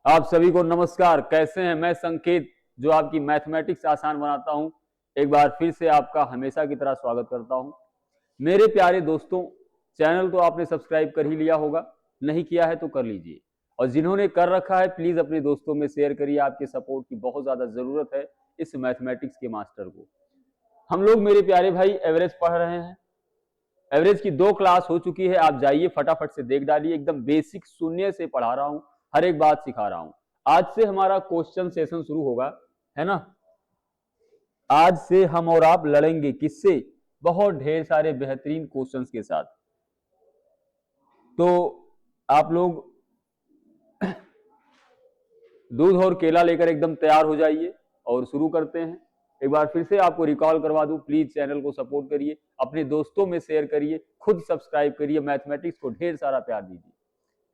आप सभी को नमस्कार। कैसे हैं? मैं संकेत, जो आपकी मैथमेटिक्स आसान बनाता हूं, एक बार फिर से आपका हमेशा की तरह स्वागत करता हूं। मेरे प्यारे दोस्तों, चैनल तो आपने सब्सक्राइब कर ही लिया होगा, नहीं किया है तो कर लीजिए, और जिन्होंने कर रखा है प्लीज अपने दोस्तों में शेयर करिए। आपके सपोर्ट की बहुत ज्यादा जरूरत है इस मैथमेटिक्स के मास्टर को। हम लोग मेरे प्यारे भाई एवरेज पढ़ रहे हैं। एवरेज की 2 क्लास हो चुकी है, आप जाइए फटाफट से देख डालिए। एकदम बेसिक शून्य से पढ़ा रहा हूं, हर एक बात सिखा रहा हूं। आज से हमारा क्वेश्चन सेशन शुरू होगा, है ना। आज से हम और आप लड़ेंगे किससे? बहुत ढेर सारे बेहतरीन क्वेश्चंस के साथ। तो आप लोग दूध और केला लेकर एकदम तैयार हो जाइए और शुरू करते हैं। एक बार फिर से आपको रिकॉल करवा दूं, प्लीज चैनल को सपोर्ट करिए, अपने दोस्तों में शेयर करिए, खुद सब्सक्राइब करिए, मैथमेटिक्स को ढेर सारा प्यार दीजिए,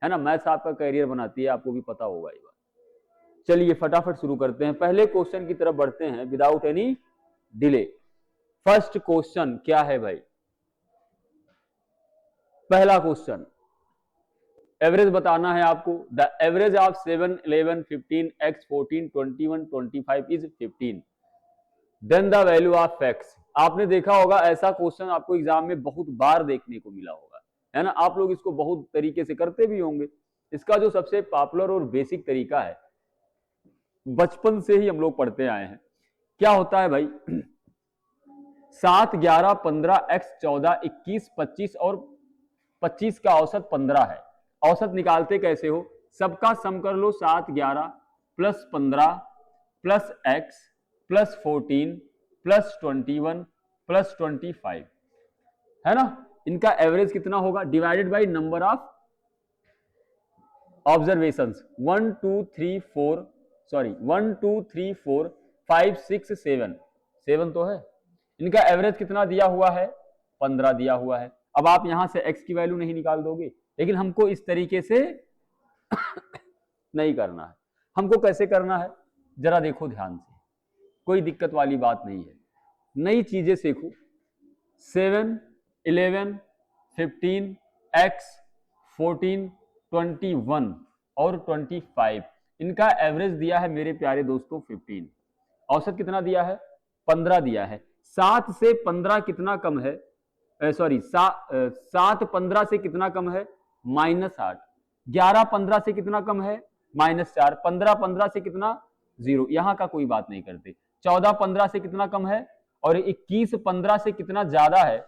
है ना। मैथ्स आपका करियर बनाती है, आपको भी पता होगा ये बात। चलिए फटाफट शुरू करते हैं, पहले क्वेश्चन की तरफ बढ़ते हैं without any delay. First question क्या है भाई? पहला क्वेश्चन, एवरेज बताना है आपको। The average of 7, 11, 15, x, 14, 21, 25 is 15, then the value of x। आपने देखा होगा, ऐसा क्वेश्चन आपको एग्जाम में बहुत बार देखने को मिला होगा, है ना। आप लोग इसको बहुत तरीके से करते भी होंगे। इसका जो सबसे पॉपुलर और बेसिक तरीका है, बचपन से ही हम लोग पढ़ते आए हैं। क्या होता है भाई? 7, 11, 15, x, 14, 21, 25 और 25 का औसत 15 है। औसत निकालते कैसे हो? सबका सम कर लो। 7, 11 plus 15 plus x plus 14 plus 21 plus 25, है ना। इनका एवरेज कितना होगा? Divided by number of observations. 1 2 3 4 sorry 1 2 3 4 5 6 7 7 तो है। इनका एवरेज कितना दिया हुआ है? 15 दिया हुआ है। अब आप यहां से x की वैल्यू नहीं निकाल दोगे, लेकिन हमको इस तरीके से नहीं करना है। हमको कैसे करना है जरा देखो ध्यान से, कोई दिक्कत वाली बात नहीं है। नई चीजें सीखो। 7, 11, 15, x, 14, 21 और 25, इनका एवरेज दिया है मेरे प्यारे दोस्तों 15। औसत कितना दिया है? 15 दिया है। 7 से 15 कितना कम है? सॉरी 7 15 से कितना कम है? -8। 11 15 से कितना कम है? -4। 15 15 से कितना? 0। यहां का कोई बात नहीं करते। 14 15 से कितना कम है? और 21 15 से कितना ज्यादा है?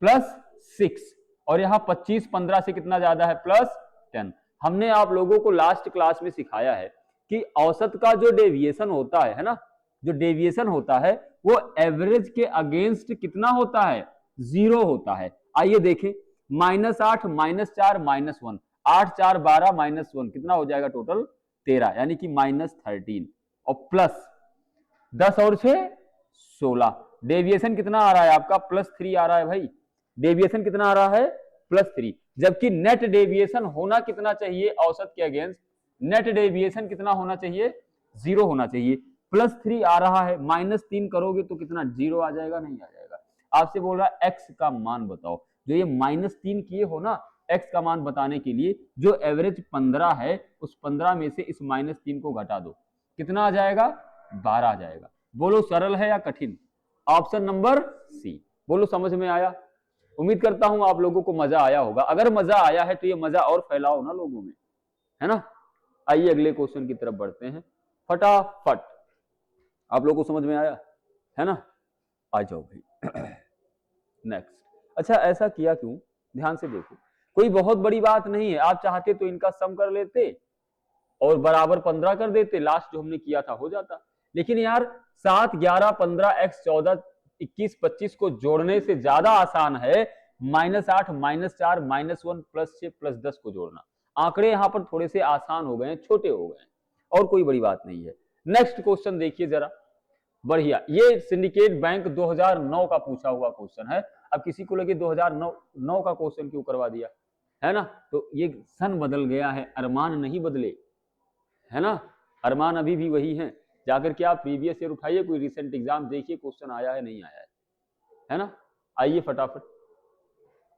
+6। और यहां 25 15 से कितना ज्यादा है? +10। हमने आप लोगों को लास्ट क्लास में सिखाया है कि औसत का जो डेविएशन होता है ना, जो डेविएशन होता है वो एवरेज के अगेंस्ट कितना होता है? 0 होता है। आइए देखें, -8 -4 -1, 8 4 12 -1 कितना हो जाएगा? टोटल 13, यानी कि -13, और प्लस 10 और 6 16। डेविएशन कितना आ रहा है आपका? +3 आ रहा है भाई। डेविएशन कितना आ रहा है? +3। जबकि नेट डेविएशन होना कितना चाहिए औसत के अगेंस्ट? नेट डेविएशन कितना होना चाहिए? 0 होना चाहिए। +3 आ रहा है, -3 करोगे तो कितना? 0 आ जाएगा? नहीं आ जाएगा। आपसे बोल रहा है x का मान बताओ। जो ये -3 किए हो ना, x का मान बताने के लिए जो एवरेज 15 है, उस 15 में से इस -3 को घटा दो, कितना आ जाएगा? 12 आ जाएगा। बोलो सरल है या कठिन? Option number C. बोलो समझ में आया? उम्मीद करता हूं आप लोगों को मजा आया होगा। अगर मजा आया है तो ये मजा और फैलाओ ना लोगों में, है ना। आइए अगले क्वेश्चन की तरफ बढ़ते हैं फटाफट। आप लोगों को समझ में आया है ना? आ जाओ भाई। नेक्स्ट। अच्छा, ऐसा किया क्यों? ध्यान से देखो, कोई बहुत बड़ी बात नहीं है। आप चाहते तो इनका सम कर लेते और बराबर 15 कर देते, लास्ट जो हमने किया था हो जाता। लेकिन यार 7 11 15 x 14 21 25 को जोड़ने से ज्यादा आसान है -8 -4 -1 +6 +10 को जोड़ना। आंकड़े यहां पर थोड़े से आसान हो गए हैं, छोटे हो गए हैं, और कोई बड़ी बात नहीं है। नेक्स्ट क्वेश्चन देखिए जरा, बढ़िया। ये सिंडिकेट बैंक 2009 का पूछा हुआ क्वेश्चन है। अब किसी को लगे 2009 का क्वेश्चन क्यों करवा दिया, है ना। तो ये सन बदल गया है, अरमान नहीं बदले, है ना। अरमान अभी भी वही है। जाकर के आप प्रीवियस ईयर उठाइए, कोई रिसेंट एग्जाम देखिए, क्वेश्चन आया है नहीं आया है ना। आइए फटाफट।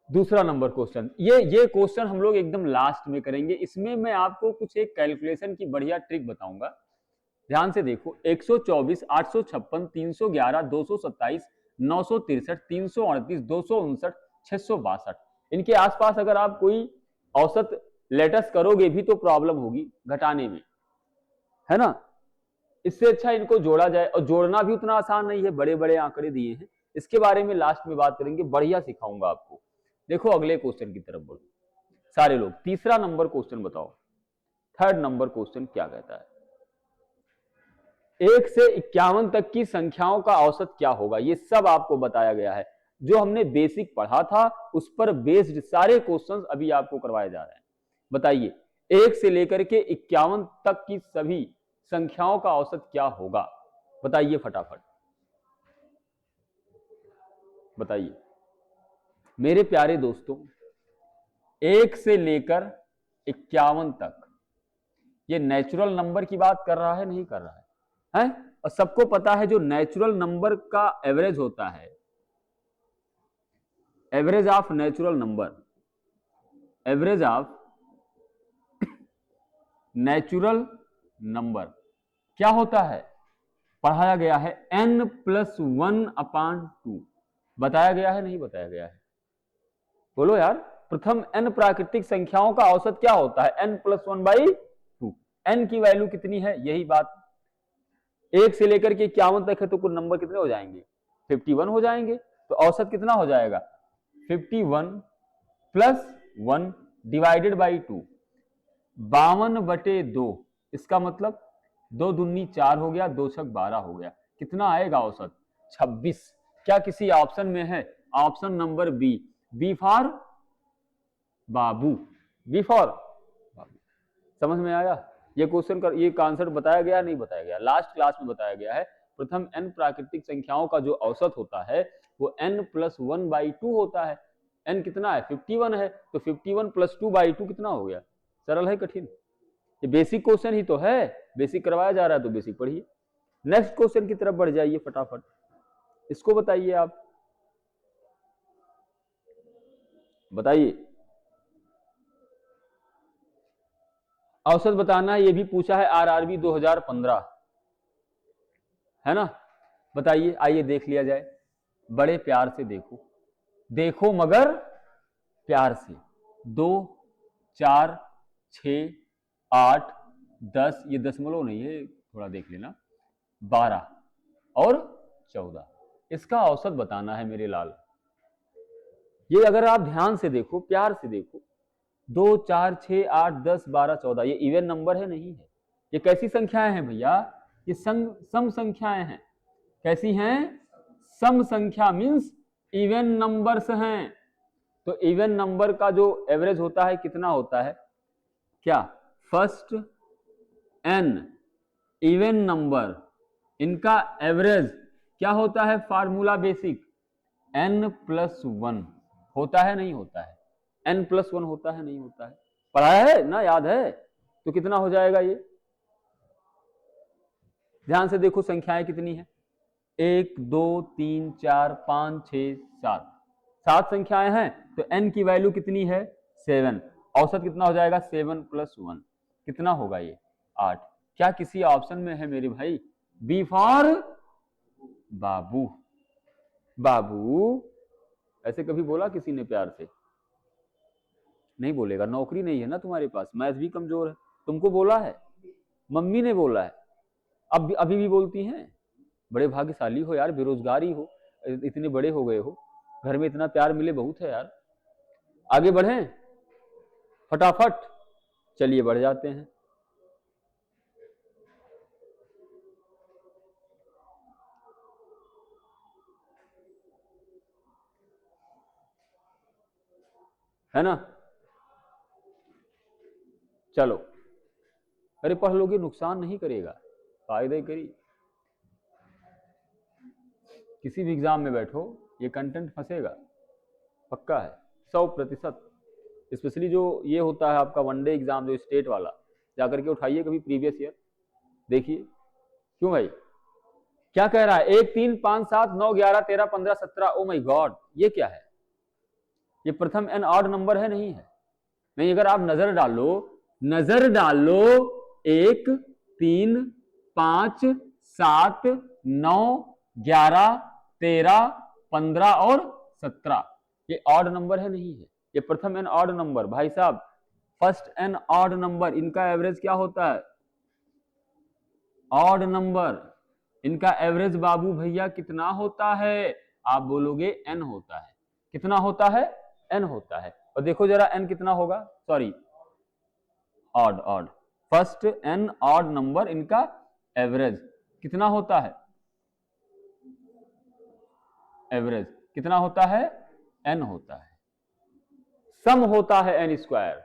दूसरा नंबर क्वेश्चन, ये क्वेश्चन हम लोग एकदम लास्ट में करेंगे। इसमें मैं आपको कुछ एक कैलकुलेशन की बढ़िया ट्रिक बताऊंगा, ध्यान से देखो। 124, 856, 311, 227, 963, 338, 259, 662, इनके आसपास अगर आप कोई औसत लेटेस्ट करोगे भी तो प्रॉब्लम होगी घटाने में, है ना। इससे अच्छा इनको जोड़ा जाए, और जोड़ना भी उतना आसान नहीं है, बड़े बड़े आंकड़े दिए हैं। इसके बारे में लास्ट में बात करेंगे, बढ़िया सिखाऊंगा आपको। देखो अगले क्वेश्चन की तरफ बढ़ो सारे लोग। तीसरा नंबर क्वेश्चन बताओ, थर्ड नंबर क्वेश्चन क्या कहता है? 1 से 51 तक की संख्याओं का औसत क्या होगा? ये सब आपको बताया गया है। जो हमने बेसिक पढ़ा था उस पर बेस्ड सारे क्वेश्चंस अभी आपको करवाए जा रहे हैं। बताइए 1 से लेकर के 51 तक की सभी संख्याओं का औसत क्या होगा? बताइए फटाफट बताइए मेरे प्यारे दोस्तों। 1 से लेकर 51 तक, ये नेचुरल नंबर की बात कर रहा है नहीं कर रहा है? और सबको पता है जो नेचुरल नंबर का एवरेज होता है, average of natural number, average of natural number क्या होता है? पढ़ाया गया है n+1/2। बताया गया है नहीं बताया गया है? बोलो यार। प्रथम n प्राकृतिक संख्याओं का औसत क्या होता है? n+1/2। n की वैल्यू कितनी है? यही बात। 1 से लेकर के 51 तक है तो कुल नंबर कितने हो जाएंगे? 51 हो जाएंगे। तो औसत कितना हो जाएगा? 51 + 1 डिवाइडेड बाई 2, 52/2। इसका मतलब 2 दूनी 4 हो गया, 2 छक 12 हो गया। कितना आएगा औसत? 26। क्या किसी ऑप्शन में है? Option number B, B for Babu, B for Babu. समझ में आया? ये क्वेश्चन का ये आंसर बताया गया नहीं बताया गया? लास्ट क्लास में बताया गया है। प्रथम n प्राकृतिक संख्याओं का जो औसत होता है वो n+1/2 होता है। n कितना है? 51 है, तो 51 + 2/2 कितना हो गया? सरल है कठिन? ये बेसिक क्वेश्चन ही तो है, बेसिक करवाया जा रहा है तो बेसिक पढ़िए। नेक्स्ट क्वेश्चन की तरफ बढ़ जाइए फटाफट। इसको बताइए आप, बताइए। औसत बताना है, ये भी पूछा है आरआरबी 2015, है ना। बताइए, आइए देख लिया जाए। बड़े प्यार से देखो, देखो मगर प्यार से। 2, 4, 6, 8, 10, ये दशमलव नहीं है, थोड़ा देख लेना, 12 और 14, इसका औसत बताना है मेरे लाल। ये अगर आप ध्यान से देखो, प्यार से देखो, 2, 4, 6, 8, 10, 12, 14, ये इवन नंबर है नहीं है? ये कैसी संख्याएं हैं भैया? ये सम संख्याएं हैं। कैसी हैं? सम संख्या मीन्स इवन नंबर्स हैं। तो इवन नंबर का जो एवरेज होता है कितना होता है? क्या? फर्स्ट n इवन नंबर, इनका एवरेज क्या होता है? फार्मूला बेसिक n+1 होता है नहीं होता है? n+1 होता है नहीं होता है? पढ़ाया है ना, याद है? तो कितना हो जाएगा ये? ध्यान से देखो संख्याएं कितनी है? 1, 2, 3, 4, 5, 6, 7, 7 संख्याएं हैं। तो n की वैल्यू कितनी है? 7। औसत कितना हो जाएगा? 7 + 1 कितना होगा ये? 8। क्या किसी ऑप्शन में है मेरे भाई? बी फॉर बाबू। बाबू ऐसे कभी बोला किसी ने प्यार से? नहीं बोलेगा, नौकरी नहीं है ना तुम्हारे पास, मैथ भी कमजोर है। तुमको बोला है, मम्मी ने बोला है, अब अभी भी बोलती हैं। बड़े भाग्यशाली हो यार, बेरोजगार ही हो, इतने बड़े हो गए हो, घर में इतना प्यार मिले बहुत है यार। आगे बढ़ें फटाफट, चलिए बढ़ जाते हैं। है ना, चलो। अरे पढ़ लोगे, नुकसान नहीं करेगा, फायदा ही करी। किसी भी एग्जाम में बैठो ये कंटेंट फंसेगा, पक्का है 100%। स्पेशली जो ये होता है आपका वनडे एग्जाम, जो स्टेट वाला, जाकर के उठाइए कभी प्रीवियस ईयर, देखिए। क्यों भाई? क्या कह रहा है? 1, 3, 5, 7, 9, 11, 13, 15, 17। ओ माय गॉड, ये क्या है? ये प्रथम n ऑड नंबर है नहीं है? नहीं, अगर आप नजर डालो 1 3 5 7 9 11 13 15 और 17, ये ऑड नंबर है नहीं है? ये प्रथम n ऑड नंबर। भाई साहब फर्स्ट n ऑड नंबर, इनका एवरेज क्या होता है? ऑड नंबर, इनका एवरेज बाबू भैया कितना होता है? आप बोलोगे n होता है। कितना होता है? n होता है। और देखो जरा n कितना होगा, sorry odd first n odd number, इनका एवरेज कितना होता है? एवरेज कितना होता है? n होता है। सम होता है n स्क्वायर।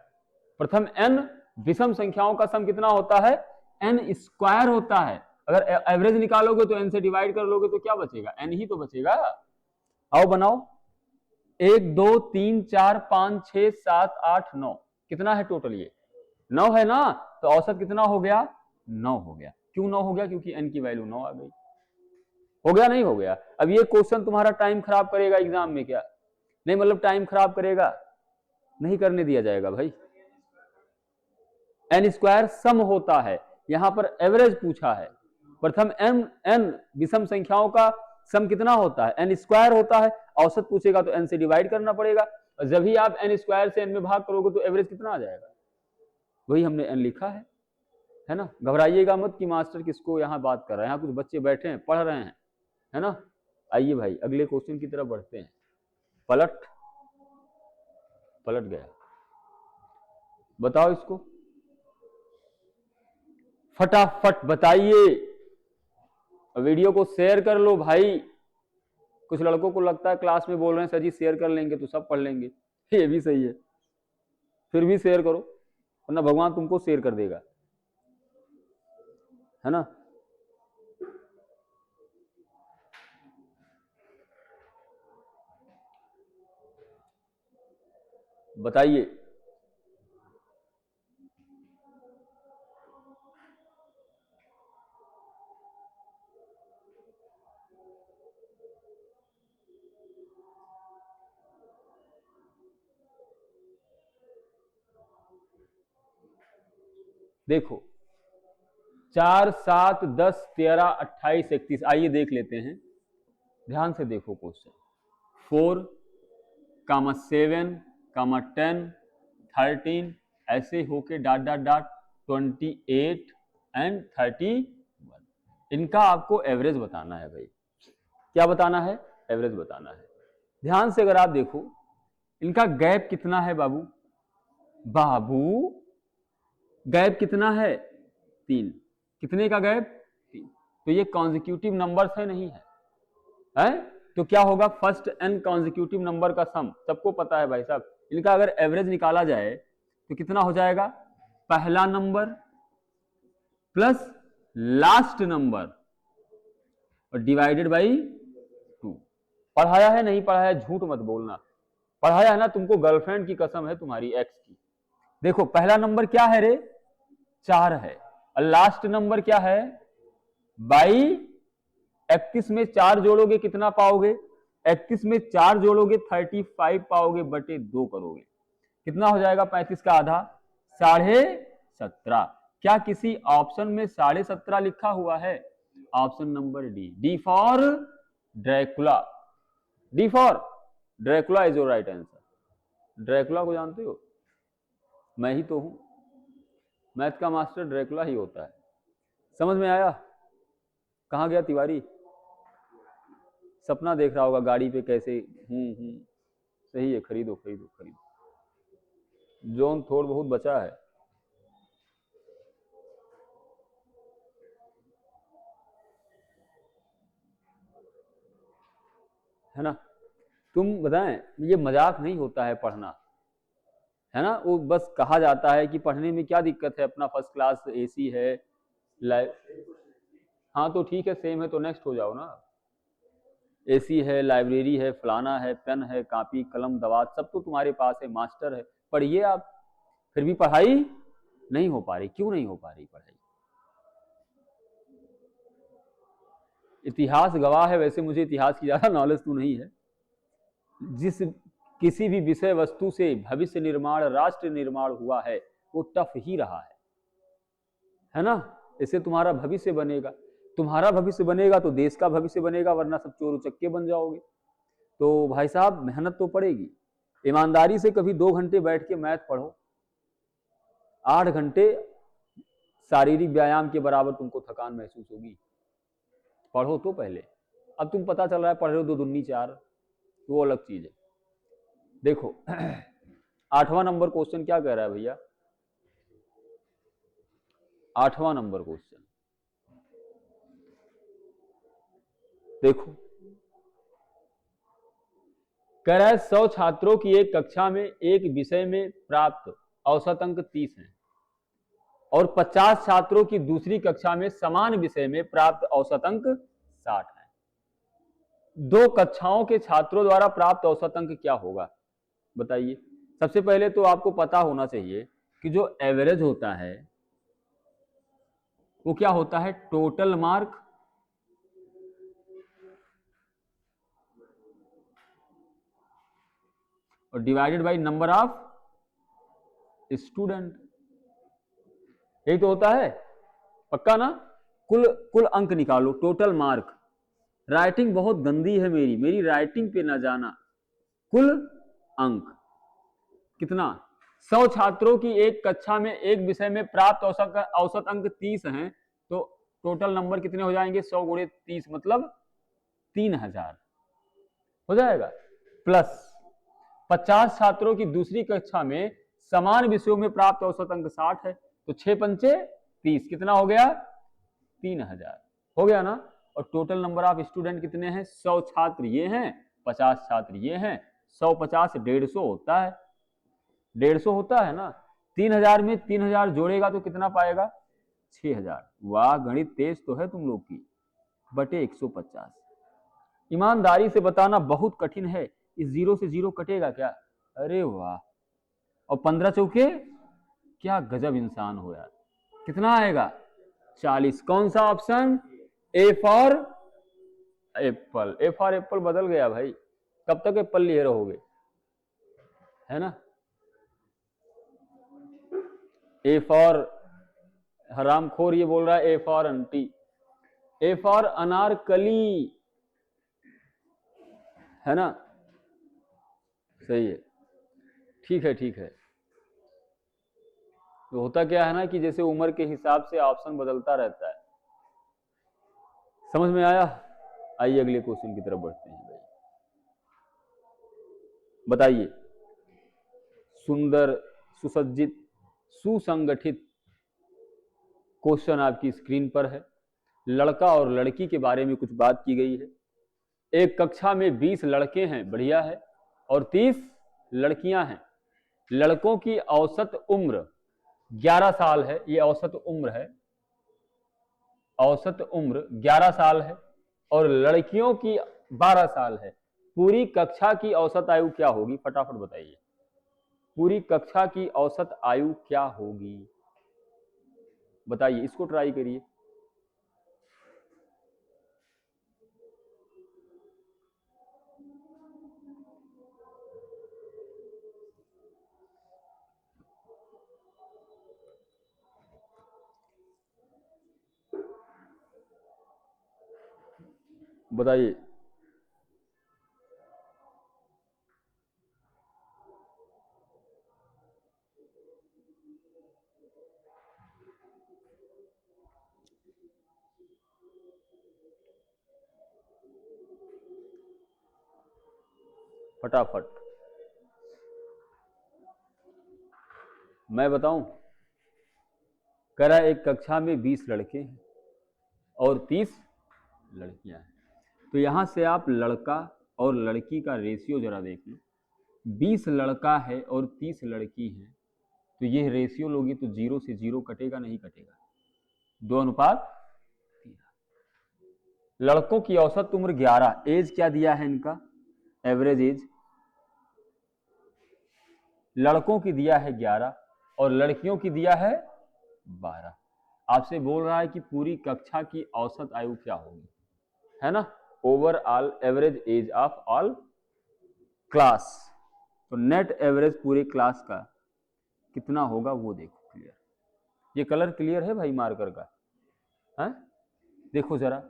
प्रथम n विषम संख्याओं का सम कितना होता है? n स्क्वायर होता है। अगर एवरेज निकालोगे तो n से डिवाइड कर लोगे तो क्या बचेगा? n ही तो बचेगा। आओ बनाओ, 1 2 3 4 5 6 7 8 9, कितना है टोटल? ये 9 है ना? तो औसत कितना हो गया? 9 हो गया। क्यों 9 हो गया? क्योंकि n की वैल्यू 9 आ गई। हो गया नहीं हो गया? अब ये क्वेश्चन तुम्हारा टाइम खराब करेगा एग्जाम में क्या? नहीं, मतलब टाइम खराब करेगा, नहीं करने दिया जाएगा भाई। n स्क्वायर सम होता है, यहां पर एवरेज पूछा है। प्रथम n विषम संख्याओं का सम कितना होता है? n स्क्वायर होता है। औसत पूछेगा तो n से डिवाइड करना पड़ेगा, और जब ही आप n स्क्वायर से n में भाग करोगे तो एवरेज कितना आ जाएगा? वही हमने n लिखा है ना। घबराइएगा मत कि मास्टर किसको यहाँ बात कर रहे हैं, यहाँ कुछ बच्चे बैठे हैं पढ़ रहे हैं, है ना। आइए भाई अगले क्वेश्चन की तरफ बढ़ते हैं। पलट गया, बताओ इसको फटाफट बताइए। वीडियो को शेयर कर लो भाई। कुछ लड़कों को लगता है क्लास में बोल रहे हैं सर जी शेयर कर लेंगे तो सब पढ़ लेंगे, ये भी सही है, फिर भी शेयर करो वरना भगवान तुमको शेयर कर देगा, है ना। बताइए देखो 4 7 10 13 28 31, आइए देख लेते हैं, ध्यान से देखो क्वेश्चन। 4, 7, 10, 13 ऐसे होके डॉट डॉट डॉट 28 एंड 31, इनका आपको एवरेज बताना है भाई। क्या बताना है? एवरेज बताना है। ध्यान से अगर आप देखो इनका गैप कितना है बाबू? गैप कितना है? 3। कितने का गैप? 3। तो ये कॉन्जिक्यूटिव नंबर्स है नहीं है? तो क्या होगा? फर्स्ट n कॉन्जिक्यूटिव नंबर का सम सबको पता है भाई साहब। इनका अगर एवरेज निकाला जाए तो कितना हो जाएगा? पहला नंबर प्लस लास्ट नंबर और डिवाइडेड बाई 2। पढ़ाया है नहीं पढ़ाया? झूठ मत बोलना, पढ़ाया है ना। तुमको गर्लफ्रेंड की कसम है तुम्हारी एक्स की। देखो पहला नंबर क्या है रे? 4 है, और लास्ट नंबर क्या है? बाई 31 में 4 जोड़ोगे कितना पाओगे? 31 में 4 जोड़ोगे 35 पाओगे, बटे 2 करोगे, कितना हो जाएगा? 35 का आधा 17.5। क्या किसी ऑप्शन में 17.5 लिखा हुआ है? Option number D for Dracula. D for Dracula is your right answer. Dracula को जानते हो? मैं ही तो हूं, मैथ का मास्टर ड्रैकुला ही होता है। समझ में आया? कहां गया तिवारी? सपना देख रहा होगा गाड़ी पे कैसे। सही है, खरीदो खरीदो खरीदो, जोन थोड़ा बहुत बचा है ना। तुम बताएं, ये मजाक नहीं होता है पढ़ना, है ना। वो बस कहा जाता है कि पढ़ने में क्या दिक्कत है, अपना फर्स्ट क्लास एसी है, हाँ तो ठीक है, सेम है तो नेक्स्ट हो जाओ ना। एसी है, लाइब्रेरी है, फलाना है, पेन है, कॉपी कलम दवा सब तो तुम्हारे पास है, मास्टर है, पढ़िए आप। फिर भी पढ़ाई नहीं हो पा रही, क्यों नहीं हो पा रही पढ़ाई? इतिहास गवाह है, वैसे मुझे इतिहास की ज्यादा नॉलेज तो नहीं है। जिस किसी भी विषय वस्तु से भविष्य निर्माण, राष्ट्र निर्माण हुआ है वो टफ ही रहा है ना। इससे तुम्हारा भविष्य बनेगा, तुम्हारा भविष्य बनेगा तो देश का भविष्य बनेगा, वरना सब चोर उचक्के बन जाओगे। तो भाई साहब मेहनत तो पड़ेगी, ईमानदारी से कभी 2 घंटे बैठ के मैथ पढ़ो, 8 घंटे शारीरिक व्यायाम के बराबर तुमको थकान महसूस होगी। पढ़ो तो पहले, अब तुम पता चल रहा है पढ़ रहे हो 2 दूनी 4, तो वो अलग चीज है। देखो 8वां नंबर क्वेश्चन क्या कह रहा है भैया, 8वां नंबर क्वेश्चन देखो, कह रहा है 100 छात्रों की एक कक्षा में एक विषय में प्राप्त औसत अंक 30 हैं और 50 छात्रों की दूसरी कक्षा में समान विषय में प्राप्त औसत अंक 60 है। 2 कक्षाओं के छात्रों द्वारा प्राप्त औसत अंक क्या होगा बताइए। सबसे पहले तो आपको पता होना चाहिए कि जो एवरेज होता है वो क्या होता है, टोटल मार्क और divided by number of student, यही तो होता है, पक्का ना। कुल अंक निकालो, टोटल मार्क। राइटिंग बहुत गंदी है मेरी राइटिंग पे ना जाना। कुल अंक कितना, 100 छात्रों की एक कक्षा में एक विषय में प्राप्त औसत अंक 30 हैं, तो टोटल नंबर कितने हो जाएंगे, 100 गुणे 30 मतलब 3000 हो जाएगा। प्लस 50 छात्रों की दूसरी कक्षा में समान विषयों में प्राप्त औसत अंक 60 है, तो 6 पंचे 30 कितना हो गया, 3000 हो गया ना। और टोटल नंबर ऑफ स्टूडेंट कितने हैं, 100 छात्र ये हैं, 50 छात्र ये हैं, 100 50 150 होता है, 150 होता है ना। 3000 में 3000 जोड़ेगा तो कितना पाएगा, 6000। वाह गणित तेज तो है तुम लोग की, बटे 150। ईमानदारी से बताना बहुत कठिन है, इस 0 से 0 कटेगा क्या, अरे वाह। और 15 चौके, क्या गजब इंसान हो यार। कितना आएगा, 40। कौन सा option, A for Apple. A for Apple बदल गया भाई, कब तक एप्पल लिए रहोगे, है ना। ए फॉर हरामखोर ये बोल रहा है A for aunty, A for Anarkali, है ना, सही है, ठीक है ठीक है। तो होता क्या है ना कि जैसे उम्र के हिसाब से ऑप्शन बदलता रहता है, समझ में आया। आइए अगले क्वेश्चन की तरफ बढ़ते हैं भाई। बताइए, सुंदर सुसज्जित सुसंगठित क्वेश्चन आपकी स्क्रीन पर है। लड़का और लड़की के बारे में कुछ बात की गई है। एक कक्षा में 20 लड़के हैं, बढ़िया है, और 30 लड़कियां हैं। लड़कों की औसत उम्र 11 साल है, ये औसत उम्र है, औसत उम्र 11 साल है, और लड़कियों की 12 साल है। पूरी कक्षा की औसत आयु क्या होगी, फटाफट बताइए। पूरी कक्षा की औसत आयु क्या होगी बताइए, इसको ट्राई करिए। बताइए, फटाफट मैं बताऊं। कह रहा है एक कक्षा में 20 लड़के हैं और 30 लड़कियां हैं। तो यहां से आप लड़का और लड़की का रेशियो जरा देख लो। 20 लड़का है और 30 लड़की है, तो ये रेशियो लोगी तो 0 से 0 कटेगा, नहीं कटेगा, 2:13। लड़कों की औसत उम्र 11, एज क्या दिया है इनका, एवरेज एज लड़कों की दिया है 11 और लड़कियों की दिया है 12। आपसे बोल रहा है कि पूरी कक्षा की औसत आयु क्या होगी, है ना, overall average age of all class. तो नेट एवरेज पूरे क्लास का कितना होगा वो देखो क्लियर। ये कलर क्लियर है भाई मार्कर का? है देखो जरा,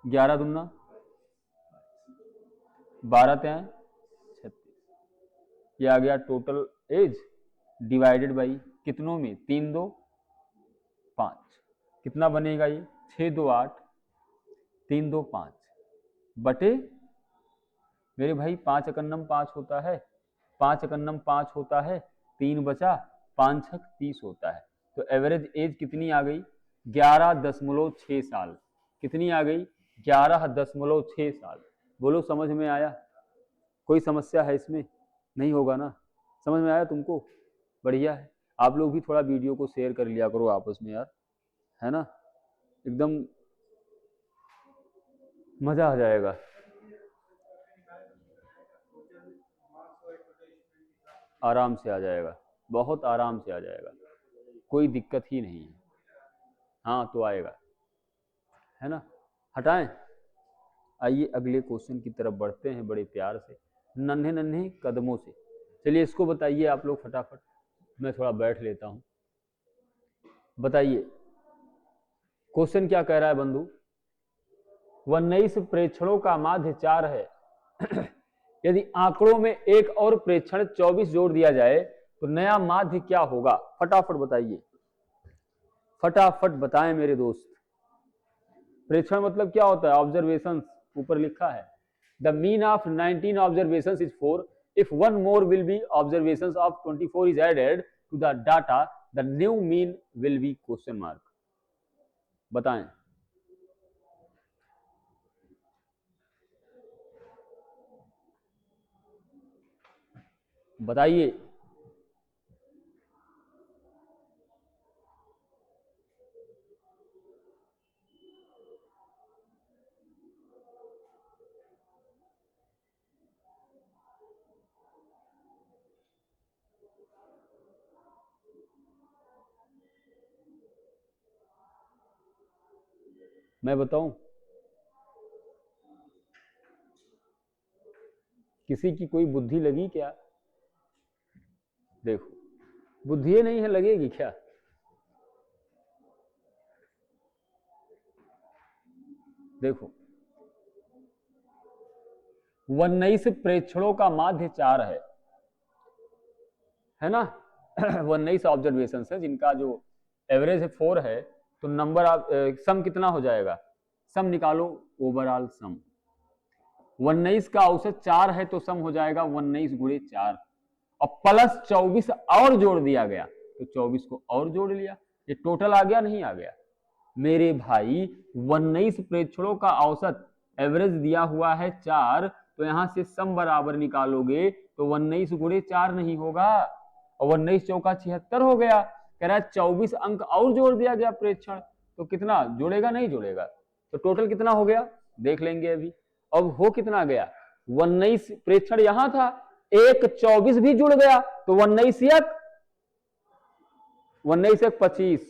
11 दूना 12 तें 36, ये आ गया टोटल एज डिवाइडेड बाई कितनों में, 3 2 5, कितना बनेगा ये 6 2 8 3 2 5 बटे मेरे भाई 5 एकन्नम 5 होता है, 5 एकन्नम 5 होता है, 3 बचा, 5 छक 30 होता है। तो एवरेज एज कितनी आ गई 11.6 साल। कितनी आ गई 11.6 साल। बोलो समझ में आया? कोई समस्या है इसमें? नहीं होगा ना? समझ में आया तुमको? बढ़िया है। आप लोग भी थोड़ा वीडियो को शेयर कर लिया करो आपस में यार, है ना, एकदम मजा आ जाएगा। आराम से आ जाएगा, बहुत आराम से आ जाएगा, कोई दिक्कत ही नहीं है। हाँ तो आएगा, है ना। हटाएं। आइए अगले क्वेश्चन की तरफ बढ़ते हैं बड़े प्यार से, नन्हे नन्हे कदमों से। चलिए इसको बताइए आप लोग फटाफट, मैं थोड़ा बैठ लेता हूं। बताइए क्वेश्चन क्या कह रहा है बंधु? 19 प्रेक्षणों का माध्य 4 है। यदि आंकड़ों में एक और प्रेक्षण 24 जोड़ दिया जाए तो नया माध्य क्या होगा? फटाफट बताइए, फटाफट बताएं मेरे दोस्त। प्रेक्षण मतलब क्या होता है? ऑब्जर्वेशंस, ऊपर लिखा है the mean of 19 observations is 4 if one more will be observations of 24 is added to the data the new mean will be question mark. बताएं। बताइए। मैं बताऊं? किसी की कोई बुद्धि लगी क्या? देखो बुद्धि नहीं है, लगेगी क्या? देखो 19 प्रेक्षणों का माध्य 4 है ना। 19 ऑब्जर्वेशन है जिनका जो एवरेज है 4 है, तो नंबर ऑफ सम कितना हो जाएगा? सम निकालो, ओवरऑल सम 19 का औसत 4 है तो सम हो जाएगा 19 गुणे 4 और प्लस 24 और जोड़ दिया गया तो 24 को और जोड़ लिया, ये टोटल आ गया नहीं आ गया? मेरे भाई 19 प्रेक्षणों का औसत एवरेज दिया हुआ है 4, तो यहां से सम बराबर निकालोगे तो 19 गुणे 4 नहीं होगा और 19 चौका 76 हो गया। कह रहा है 24 अंक और जोड़ दिया गया प्रेक्षण, तो कितना जोड़ेगा? नहीं जोड़ेगा। तो टोटल कितना हो गया देख लेंगे अभी। अब हो कितना गया? 19 प्रेक्षण यहां था, एक 24 भी जुड़ गया तो 19 एक 25,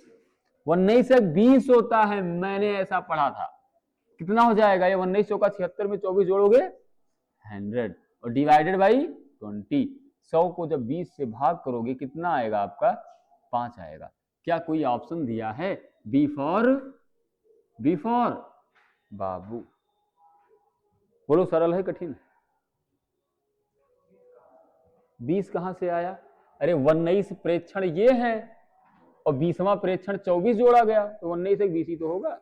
19 एक 20 होता है, मैंने ऐसा पढ़ा था। कितना हो जाएगा ये? 19 चौका 76 में 24 जोड़ोगे 100 और डिवाइडेड बाई 20। 100 को जब 20 से भाग करोगे कितना आएगा आपका? 5 आएगा। क्या कोई ऑप्शन दिया है? बी फॉर बाबू। बोलो सरल है कठिन? 20 कहां से आया? अरे 19 प्रेक्षण ये है और 20वां प्रेक्षण 24 जोड़ा गया तो 19 से 20 ही तो होगा,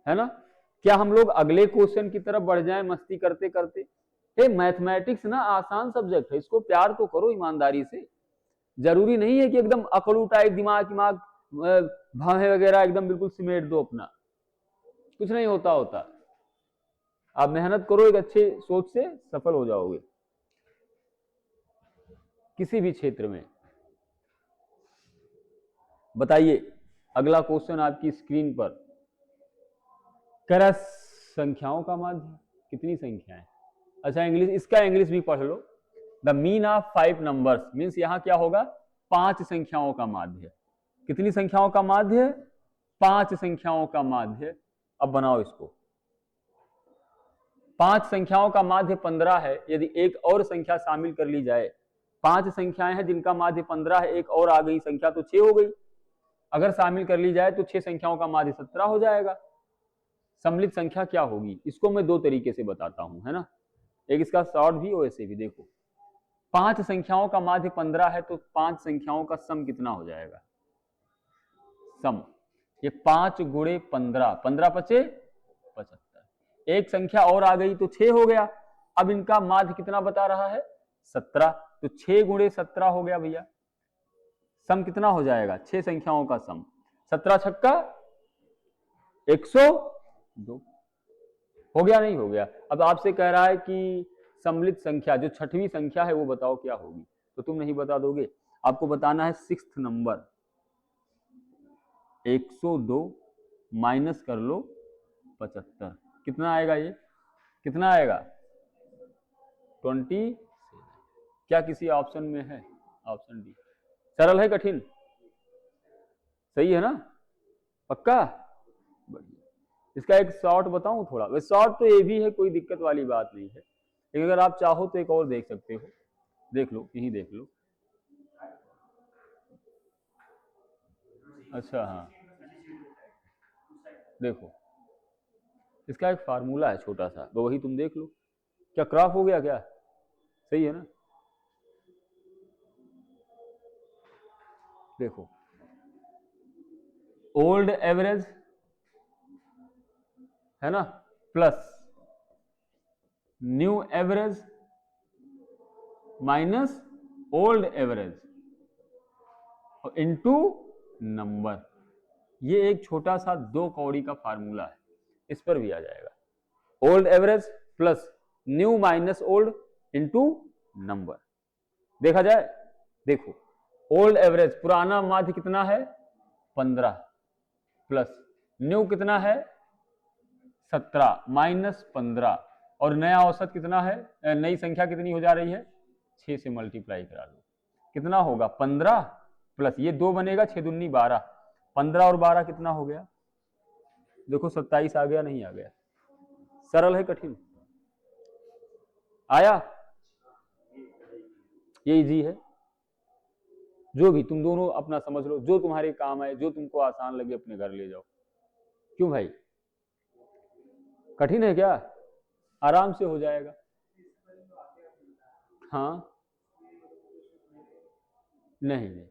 है ना। क्या हम लोग अगले क्वेश्चन की तरफ बढ़ जाएं मस्ती करते करते? ये मैथमेटिक्स ना आसान सब्जेक्ट है, इसको प्यार तो करो ईमानदारी से। जरूरी नहीं है कि एकदम अकड़ू टाइप दिमाग भावे वगैरह एकदम बिल्कुल सिमेट दो अपना, कुछ नहीं होता। आप मेहनत करो, एक अच्छे सोच से सफल हो जाओगे किसी भी क्षेत्र में। बताइए अगला क्वेश्चन आपकी स्क्रीन पर। कह रहा संख्याओं का माध्य, कितनी संख्याएं? अच्छा इंग्लिश, इसका इंग्लिश भी पढ़ लो। The mean of 5 numbers means यहां क्या होगा? 5 संख्याओं का माध्य। कितनी संख्याओं का माध्य? 5 संख्याओं का माध्य। अब बनाओ इसको। 5 संख्याओं का माध्य 15 है, यदि एक और संख्या शामिल कर ली जाए, 5 संख्याएं हैं जिनका माध्य 15 है, एक और आ गई संख्या तो 6 हो गई, अगर शामिल कर ली जाए तो 6 संख्याओं का माध्य 17 हो जाएगा। सम्मिलित संख्या क्या होगी, इसको मैं 2 तरीके से बताता हूं, है ना, एक इसका शॉर्ट भी और ऐसे भी। देखो 5 संख्याओं का माध्य 15 है तो 5 संख्याओं का सम कितना हो जाएगा, सम, ये 5 गुणे 15, 15 पचे 75, एक संख्या और आ गई तो 6 हो गया। अब इनका माध्य कितना बता रहा है, 17, तो 6 गुणे 17 हो गया भैया, सम कितना हो जाएगा, 6 संख्याओं का सम, 17 छक्का 102 हो गया, नहीं हो गया। अब आपसे कह रहा है कि सम्मिलित संख्या जो 6वीं संख्या है वो बताओ क्या होगी, तो तुम नहीं बता दोगे, आपको बताना है 6th नंबर, 102 माइनस कर लो 75, कितना आएगा, ये कितना आएगा 27। क्या किसी ऑप्शन में है, ऑप्शन डी। सरल है कठिन, सही है ना, पक्का, बढ़िया। इसका एक शॉर्ट बताऊं थोड़ा, वैसे शॉर्ट तो ये भी है, कोई दिक्कत वाली बात नहीं है, लेकिन अगर आप चाहो तो एक और देख सकते हो, देख लो, यही देख लो। अच्छा हाँ, देखो इसका एक फार्मूला है छोटा सा, तो वही तुम देख लो। क्या क्रॉप हो गया क्या, सही है ना, देखो ओल्ड एवरेज है ना plus new average minus old average into number, ये एक छोटा सा 2 कौड़ी का फार्मूला है, इस पर भी आ जाएगा। Old average plus new minus old into number, देखा जाए, देखो ओल्ड एवरेज पुराना माध्य कितना है 15 प्लस न्यू कितना है 17 माइनस 15 और नया औसत कितना है, नई संख्या कितनी हो जा रही है 6 से मल्टीप्लाई करा लो, कितना होगा 15 प्लस ये 2 बनेगा 6 दूनी 12, 15 और 12 कितना हो गया, देखो 27 आ गया, नहीं आ गया, सरल है कठिन, आया, ये इजी है, जो भी तुम दोनों अपना समझ लो, जो तुम्हारे काम आए, जो तुमको आसान लगे अपने घर ले जाओ। क्यों भाई, कठिन है क्या, आराम से हो जाएगा। हाँ नहीं नहीं,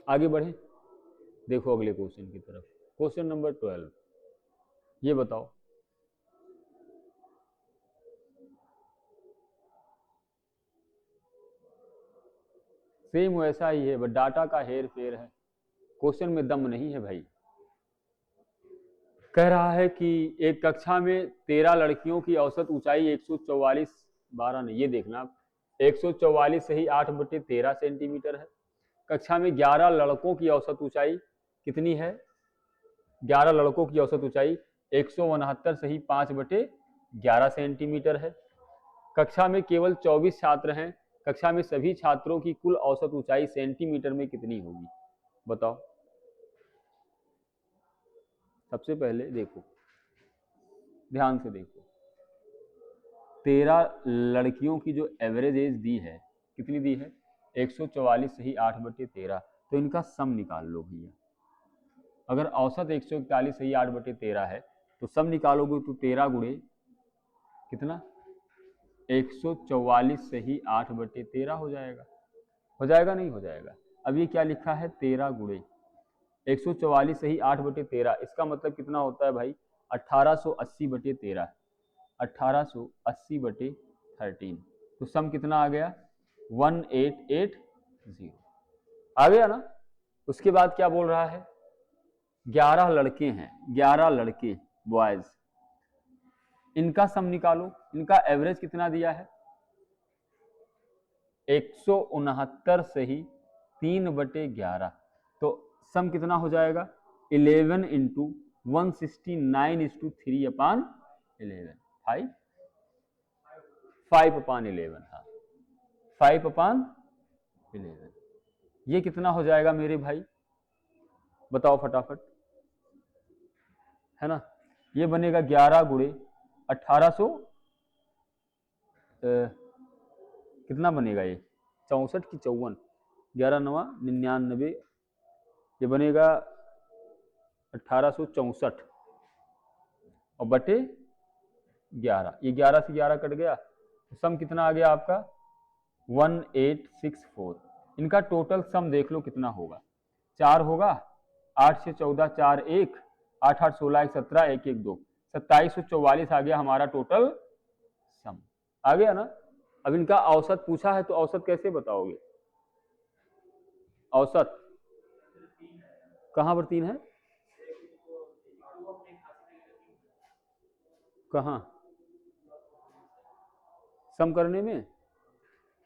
आगे बढ़े, देखो अगले क्वेश्चन की तरफ, क्वेश्चन नंबर 12, ये बताओ सेम वैसा ही है, बट डाटा का हेर फेर है, क्वेश्चन में दम नहीं है भाई। कह रहा है कि एक कक्षा में 13 लड़कियों की औसत ऊंचाई 144, 12 नहीं, ये देखना आप, 144 से ही 8/13 सेंटीमीटर है। कक्षा में 11 लड़कों की औसत ऊंचाई कितनी है, 11 लड़कों की औसत ऊंचाई 169 से ही 5/11 सेंटीमीटर है। कक्षा में केवल 24 छात्र हैं, कक्षा में सभी छात्रों की कुल औसत ऊंचाई सेंटीमीटर में कितनी होगी, बताओ। सबसे पहले देखो, ध्यान से देखो, 13 लड़कियों की जो एवरेज एज दी है, कितनी दी है 144 से ही 8/13, तो इनका सम निकाल लो भैया। अगर औसत 141 से ही 8/13 है तो सम निकालोगे तो 13 गुणे कितना 144 से ही 8/13 हो जाएगा, हो जाएगा नहीं हो जाएगा। अब ये क्या लिखा है 13 गुणे 144 से ही 8/13, इसका मतलब कितना होता है भाई 1880/13, 1880/13, तो सम कितना आ गया 1880 आ गया ना। उसके बाद क्या बोल रहा है 11 लड़के हैं, 11 लड़के बॉयज, इनका सम निकालो, इनका एवरेज कितना दिया है 169 से ही 3/11, तो सम कितना हो जाएगा 11 इंटू 169:3/11, 5/11, हाँ 5/11, ये कितना हो जाएगा मेरे भाई, बताओ फटाफट, है ना। ये बनेगा 11 गुणे 1800 कितना बनेगा ये 64 की 54, 11 9 99, ये बनेगा 1864 और बटे 11, ये 11 से 11 कट गया तो सम कितना आ गया आपका 1864। इनका टोटल सम देख लो कितना होगा, 4 होगा, 8 से 14 4 1, 8 8 16 1 17 1 1 2, 2744 आ गया हमारा टोटल सम, आ गया ना। अब इनका औसत पूछा है तो औसत कैसे बताओगे, औसत कहां पर 3 है, कहां सम करने में,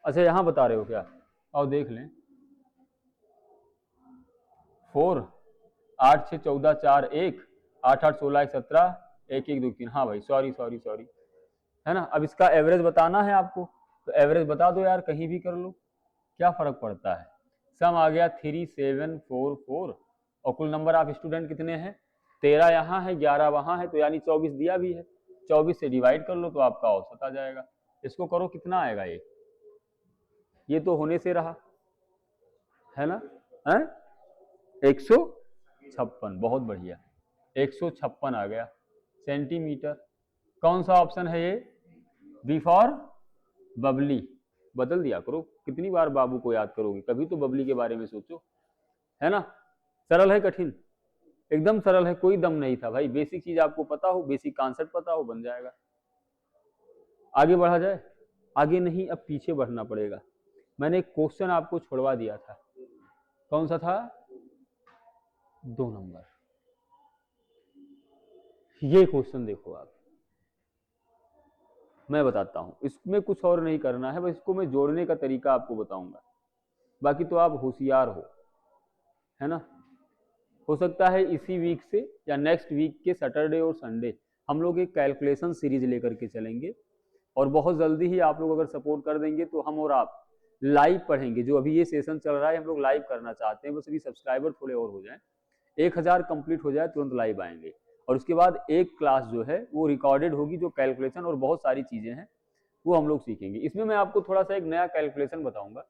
अच्छा यहां बता रहे हो क्या, और देख लें 4 8 6 14 4 1, 8 8 16 1 17 1 1 2 3, हाँ भाई सॉरी सॉरी सॉरी, है ना। अब इसका एवरेज बताना है आपको तो एवरेज बता दो यार, कहीं भी कर लो, क्या फर्क पड़ता है। सम आ गया 3744 और कुल नंबर ऑफ स्टूडेंट कितने हैं, 13 यहाँ है 11 वहां है, तो यानी 24 दिया भी है, 24 से डिवाइड कर लो तो आपका औसत आ जाएगा। इसको करो कितना आएगा, ये तो होने से रहा है ना, है 156, बहुत बढ़िया 156 आ गया सेंटीमीटर। कौन सा ऑप्शन है ये, बी फॉर बबली, बदल दिया करो, कितनी बार बाबू को याद करोगे, कभी तो बबली के बारे में सोचो, है ना। सरल है कठिन, एकदम सरल है, कोई दम नहीं था भाई, बेसिक चीज आपको पता हो, बेसिक कॉन्सेप्ट पता हो, बन जाएगा। आगे बढ़ा जाए, आगे नहीं अब पीछे बढ़ना पड़ेगा। मैंने एक क्वेश्चन आपको छोड़वा दिया था, कौन सा था, 2 नंबर, ये क्वेश्चन देखो आप, मैं बताता हूं, इसमें कुछ और नहीं करना है, बस इसको मैं जोड़ने का तरीका आपको बताऊंगा, बाकी तो आप होशियार हो, है ना। हो सकता है इसी वीक से या नेक्स्ट वीक के सैटरडे और संडे हम लोग एक कैलकुलेशन सीरीज लेकर के चलेंगे, और बहुत जल्दी ही आप लोग अगर सपोर्ट कर देंगे तो हम और आप लाइव पढ़ेंगे। जो अभी ये सेशन चल रहा है हम लोग लाइव करना चाहते हैं, बस अभी सब्सक्राइबर थोड़े और हो जाएं, 1000 कंप्लीट हो जाए तुरंत लाइव आएंगे, और उसके बाद एक क्लास जो है वो रिकॉर्डेड होगी, जो कैलकुलेशन और बहुत सारी चीजें हैं वो हम लोग सीखेंगे। इसमें मैं आपको थोड़ा सा एक नया कैलकुलेशन बताऊंगा,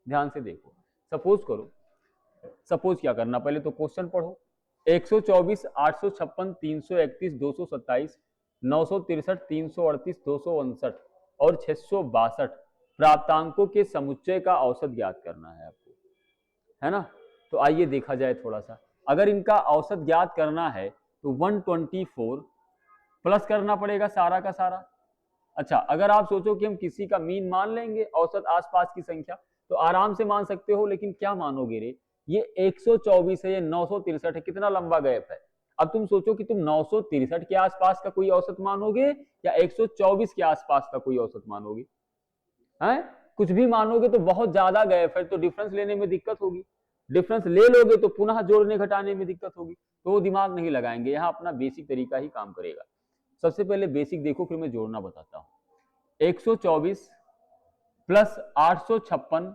ध्यान से देखो। सपोज करो, सपोज क्या करना, पहले तो क्वेश्चन पढ़ो, 124 856 331 227 963 338 259 और 662 प्राप्तांकों के समुच्चय का औसत ज्ञात करना है आपको, है ना। तो आइए देखा जाए थोड़ा सा, अगर इनका औसत ज्ञात करना है तो 124 प्लस करना पड़ेगा सारा का सारा। अच्छा, अगर आप सोचो कि हम किसी का मीन मान लेंगे, औसत आसपास की संख्या, तो आराम से मान सकते हो, लेकिन क्या मानोगे रे, ये 124 है, ये 963 है, कितना लंबा गैप है। अब तुम सोचो कि तुम 963 के आसपास का कोई औसत मानोगे या 124 के आसपास का कोई औसत मानोगे, हैं? कुछ भी मानोगे तो बहुत ज्यादा गैप है, तो डिफरेंस लेने में दिक्कत होगी, डिफरेंस ले लोगे तो पुनः जोड़ने घटाने में दिक्कत होगी, तो दिमाग नहीं लगाएंगे, यहाँ अपना बेसिक तरीका ही काम करेगा। सबसे पहले बेसिक देखो, फिर मैं जोड़ना बताता हूं। 124 plus 856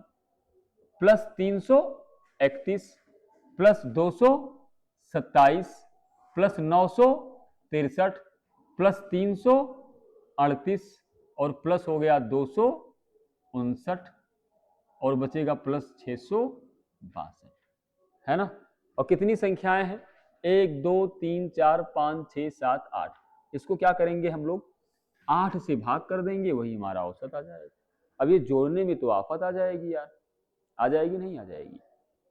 plus 331 plus 227 plus 963 plus 338 और प्लस हो गया 259 और बचेगा प्लस 662, है ना। और कितनी संख्याएं हैं, 1 2 3 4 5 6 7 8, इसको क्या करेंगे हम लोग 8 से भाग कर देंगे, वही हमारा औसत आ जाएगा। अब ये जोड़ने में तो आफत आ जाएगी यार, आ जाएगी नहीं आ जाएगी।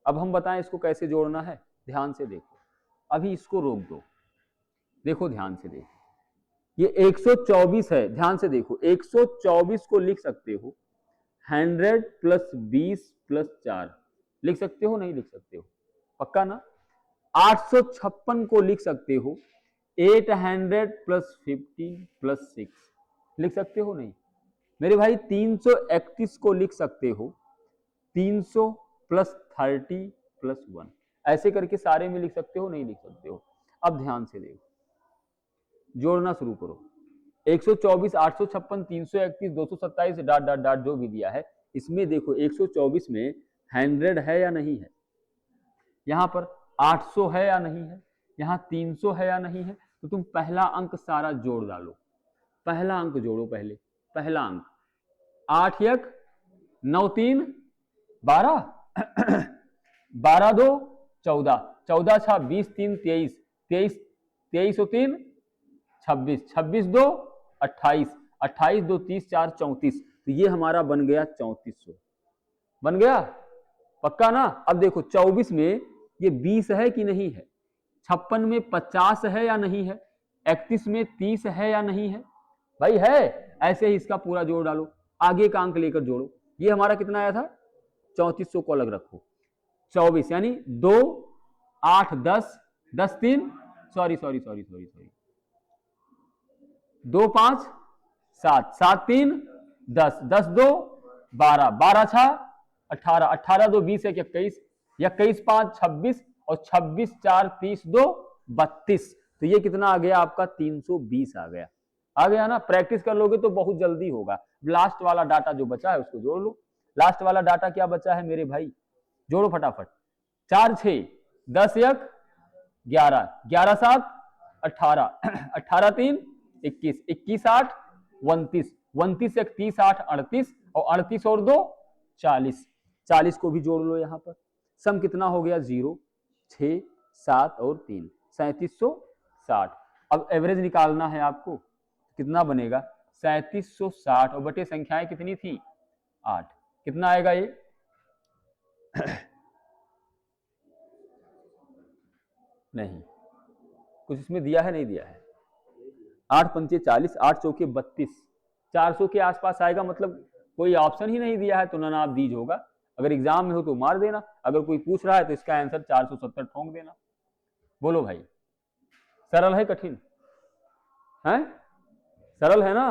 अब हम बताएं इसको कैसे जोड़ना है, ध्यान से देखो, अभी इसको रोक दो, देखो ध्यान से देखो, ये 124 है, ध्यान से देखो, 124 को लिख सकते हो 100 प्लस 20 प्लस 4, लिख सकते हो नहीं लिख सकते हो, पक्का ना। 856 को लिख सकते हो 800 प्लस 15 प्लस 6, लिख सकते हो नहीं मेरे भाई। 331 को लिख सकते हो 300 प्लस 30 प्लस 1, ऐसे करके सारे में लिख सकते हो नहीं लिख सकते हो। अब ध्यान से देखो, जोड़ना शुरू करो, 124 856 331 227 डॉट डॉट डॉट जो भी दिया है, इसमें देखो 124 में 100 है या नहीं है, यहां पर 800 है या नहीं है, यहां 300 है या नहीं है, तो तुम पहला अंक सारा जोड़ डालो, पहला अंक जोड़ो, पहला अंक 8 1 9 3 12 12 2 14 14 6 20 3 23 23 23 और 3 26 26 2 28 28 2 30 4 34, तो ये हमारा बन गया 3400। बन गया पक्का ना। अब देखो 24 में ये 20 है कि नहीं है, 56 में 50 है या नहीं है, 31 में 30 है या नहीं है, भाई है। ऐसे ही इसका पूरा जोड़ डालो, आगे का अंक लेकर जोड़ो। ये हमारा कितना आया था 3400 को अलग रखो, 24 यानी 2 8 10 10 3 सॉरी 2 5 7 7 3 10 10 2 12 12 6 18 18 2 20 1 21 21 5 26 और 26 4 30 2 32, तो ये कितना आ गया आपका 320 आ गया ना। प्रैक्टिस कर लोगे तो बहुत जल्दी होगा। लास्ट वाला डाटा जो बचा है उसको जोड़ लो। लास्ट वाला डाटा क्या बचा है मेरे भाई, जोड़ो फटाफट। 4 6 10 1 11 11 7 18 18 3 21 21 8 29 29 1 30 8 38 और 38 और 2 40, 40 को भी जोड़ लो यहाँ पर। सम कितना हो गया 0 6 7 और 3 3760। अब एवरेज निकालना है आपको, कितना बनेगा 3760 और बटे संख्याएं कितनी थी 8, कितना आएगा ये नहीं कुछ इसमें दिया है नहीं दिया है। 8 पंचे 40 8 चौके 32, 400 के आसपास आएगा, मतलब कोई ऑप्शन ही नहीं दिया है तो नन आप दीज होगा। अगर एग्जाम में हो तो मार देना, अगर कोई पूछ रहा है तो इसका आंसर 470 ठोंक देना। बोलो भाई सरल है कठिन है? सरल है ना।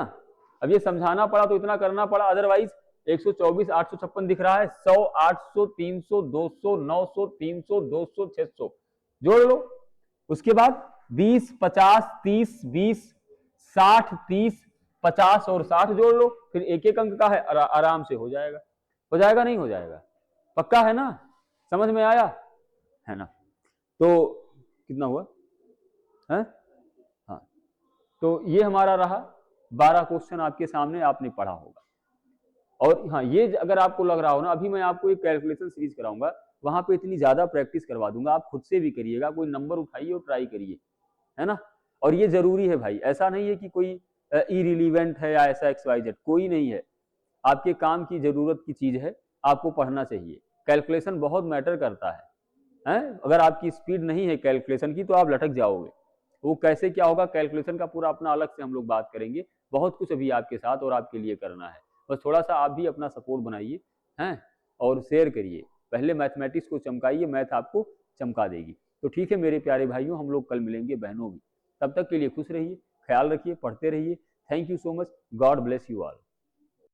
अब ये समझाना पड़ा तो इतना करना पड़ा, अदरवाइज 124 856 दिख रहा है, 100 800 300 200 900 300 200 600 जोड़ लो। उसके बाद 20 50 30 20 60 30 50 और 60 जोड़ लो, फिर एक एक अंक का है, आराम से हो जाएगा। हो जाएगा नहीं हो जाएगा, पक्का है ना, समझ में आया है ना। तो कितना हुआ है? हाँ, तो ये हमारा रहा 12 क्वेश्चन आपके सामने, आपने पढ़ा होगा। और हाँ, ये अगर आपको लग रहा हो ना, अभी मैं आपको एक कैलकुलेशन सीरीज कराऊंगा, वहां पे इतनी ज्यादा प्रैक्टिस करवा दूंगा, आप खुद से भी करिएगा, कोई नंबर उठाइए और ट्राई करिए, है ना। और ये जरूरी है भाई, ऐसा नहीं है कि कोई इरिलीवेंट है या ऐसा XYZ, कोई नहीं है, आपके काम की जरूरत की चीज है, आपको पढ़ना चाहिए। कैलकुलेशन बहुत मैटर करता है? अगर आपकी स्पीड नहीं है कैलकुलेशन की तो आप लटक जाओगे। वो कैसे क्या होगा, कैलकुलेशन का पूरा अपना अलग से हम लोग बात करेंगे। बहुत कुछ अभी आपके साथ और आपके लिए करना है, बस थोड़ा सा आप भी अपना सपोर्ट बनाइए हैं और शेयर करिए। पहले मैथमेटिक्स को चमकाइए, मैथ आपको चमका देगी। तो ठीक है मेरे प्यारे भाइयों, हम लोग कल मिलेंगे बहनों भी। तब तक के लिए खुश रहिए, ख्याल रखिए, पढ़ते रहिए। Thank you so much, God bless you all.